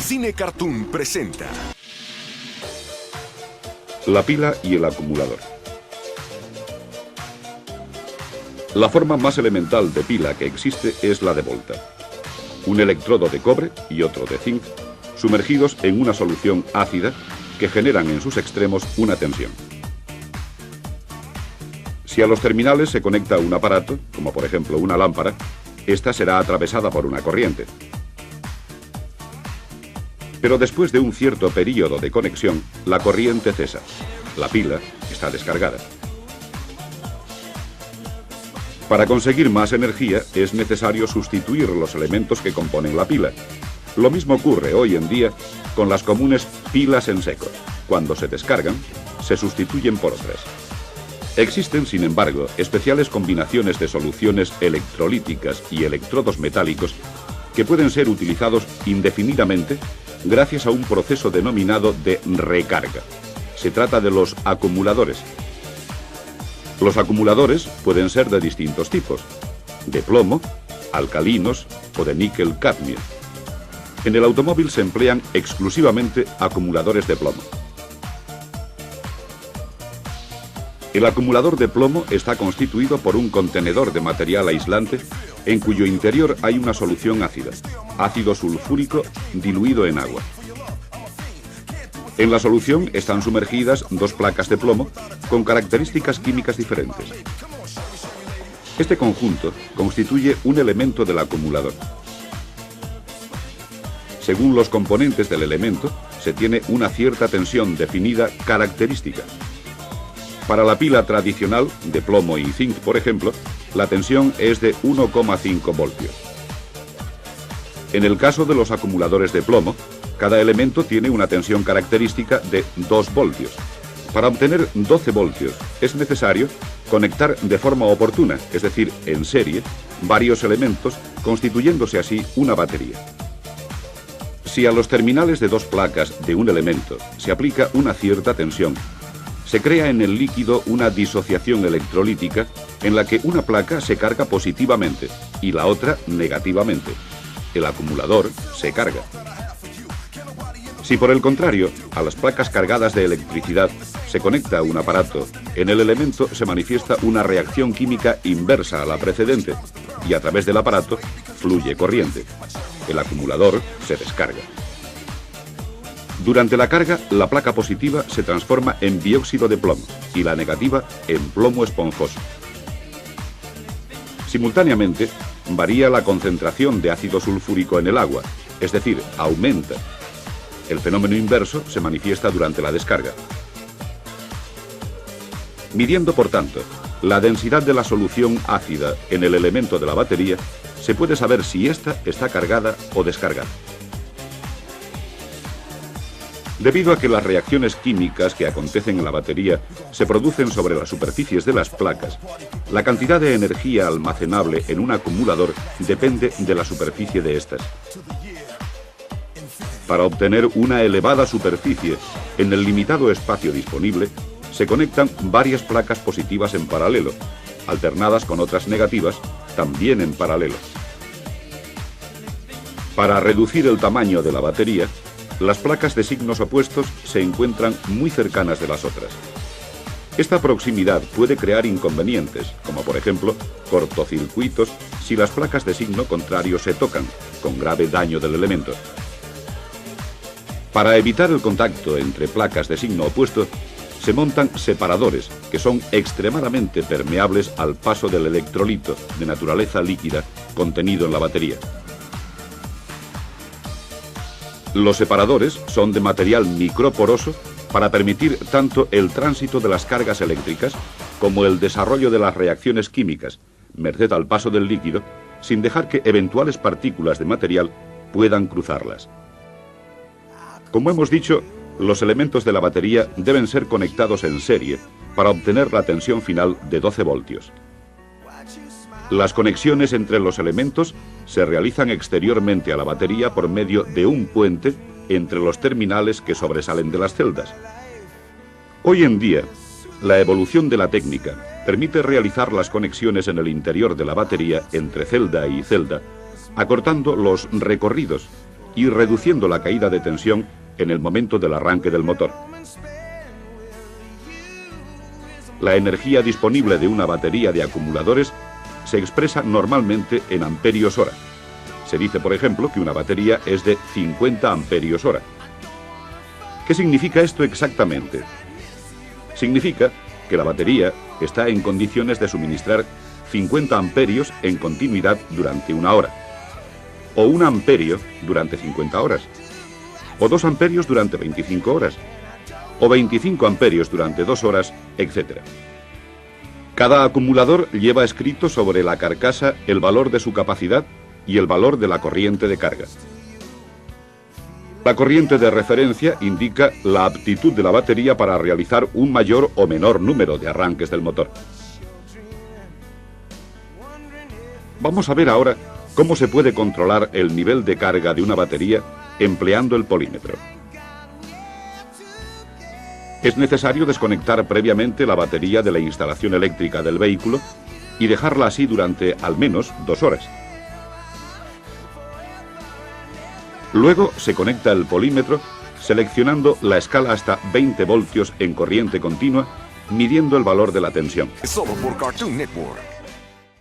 Cine Cartoon presenta la pila y el acumulador. La forma más elemental de pila que existe es la de Volta. Un electrodo de cobre y otro de zinc sumergidos en una solución ácida que generan en sus extremos una tensión. Si a los terminales se conecta un aparato, como por ejemplo una lámpara, esta será atravesada por una corriente. Pero después de un cierto período de conexión, la corriente cesa. La pila está descargada. Para conseguir más energía es necesario sustituir los elementos que componen la pila. Lo mismo ocurre hoy en día con las comunes pilas en seco. Cuando se descargan, se sustituyen por otras. Existen, sin embargo, especiales combinaciones de soluciones electrolíticas y electrodos metálicos que pueden ser utilizados indefinidamente gracias a un proceso denominado de recarga. Se trata de los acumuladores. Los acumuladores pueden ser de distintos tipos: de plomo, alcalinos o de níquel-cadmio. En el automóvil se emplean exclusivamente acumuladores de plomo. El acumulador de plomo está constituido por un contenedor de material aislante en cuyo interior hay una solución ácida, ácido sulfúrico diluido en agua. En la solución están sumergidas dos placas de plomo con características químicas diferentes. Este conjunto constituye un elemento del acumulador. Según los componentes del elemento, se tiene una cierta tensión definida característica. Para la pila tradicional, de plomo y zinc, por ejemplo, la tensión es de 1,5 voltios. En el caso de los acumuladores de plomo, cada elemento tiene una tensión característica de 2 voltios. Para obtener 12 voltios es necesario conectar de forma oportuna, es decir, en serie, varios elementos, constituyéndose así una batería. Si a los terminales de dos placas de un elemento se aplica una cierta tensión, se crea en el líquido una disociación electrolítica en la que una placa se carga positivamente y la otra negativamente. El acumulador se carga. Si por el contrario, a las placas cargadas de electricidad se conecta un aparato, en el elemento se manifiesta una reacción química inversa a la precedente y a través del aparato fluye corriente. El acumulador se descarga. Durante la carga, la placa positiva se transforma en dióxido de plomo y la negativa en plomo esponjoso. Simultáneamente, varía la concentración de ácido sulfúrico en el agua, es decir, aumenta. El fenómeno inverso se manifiesta durante la descarga. Midiendo, por tanto, la densidad de la solución ácida en el elemento de la batería, se puede saber si ésta está cargada o descargada. Debido a que las reacciones químicas que acontecen en la batería se producen sobre las superficies de las placas, la cantidad de energía almacenable en un acumulador depende de la superficie de estas. Para obtener una elevada superficie en el limitado espacio disponible, se conectan varias placas positivas en paralelo, alternadas con otras negativas, también en paralelo. Para reducir el tamaño de la batería, las placas de signos opuestos se encuentran muy cercanas de las otras. Esta proximidad puede crear inconvenientes, como por ejemplo cortocircuitos si las placas de signo contrario se tocan, con grave daño del elemento. Para evitar el contacto entre placas de signo opuesto, se montan separadores que son extremadamente permeables al paso del electrolito de naturaleza líquida contenido en la batería. Los separadores son de material microporoso para permitir tanto el tránsito de las cargas eléctricas como el desarrollo de las reacciones químicas, merced al paso del líquido, sin dejar que eventuales partículas de material puedan cruzarlas. Como hemos dicho, los elementos de la batería deben ser conectados en serie para obtener la tensión final de 12 voltios. Las conexiones entre los elementos se realizan exteriormente a la batería por medio de un puente entre los terminales que sobresalen de las celdas. Hoy en día, la evolución de la técnica permite realizar las conexiones en el interior de la batería entre celda y celda, acortando los recorridos y reduciendo la caída de tensión en el momento del arranque del motor. La energía disponible de una batería de acumuladores se expresa normalmente en amperios hora. Se dice, por ejemplo, que una batería es de 50 amperios hora. ¿Qué significa esto exactamente? Significa que la batería está en condiciones de suministrar 50 amperios en continuidad durante una hora, o 1 amperio durante 50 horas, o 2 amperios durante 25 horas, o 25 amperios durante 2 horas, etc. Cada acumulador lleva escrito sobre la carcasa el valor de su capacidad y el valor de la corriente de carga. La corriente de referencia indica la aptitud de la batería para realizar un mayor o menor número de arranques del motor. Vamos a ver ahora cómo se puede controlar el nivel de carga de una batería empleando el polímetro. Es necesario desconectar previamente la batería de la instalación eléctrica del vehículo y dejarla así durante al menos 2 horas. Luego se conecta el polímetro seleccionando la escala hasta 20 voltios en corriente continua, midiendo el valor de la tensión. Solo por Cartoon Network.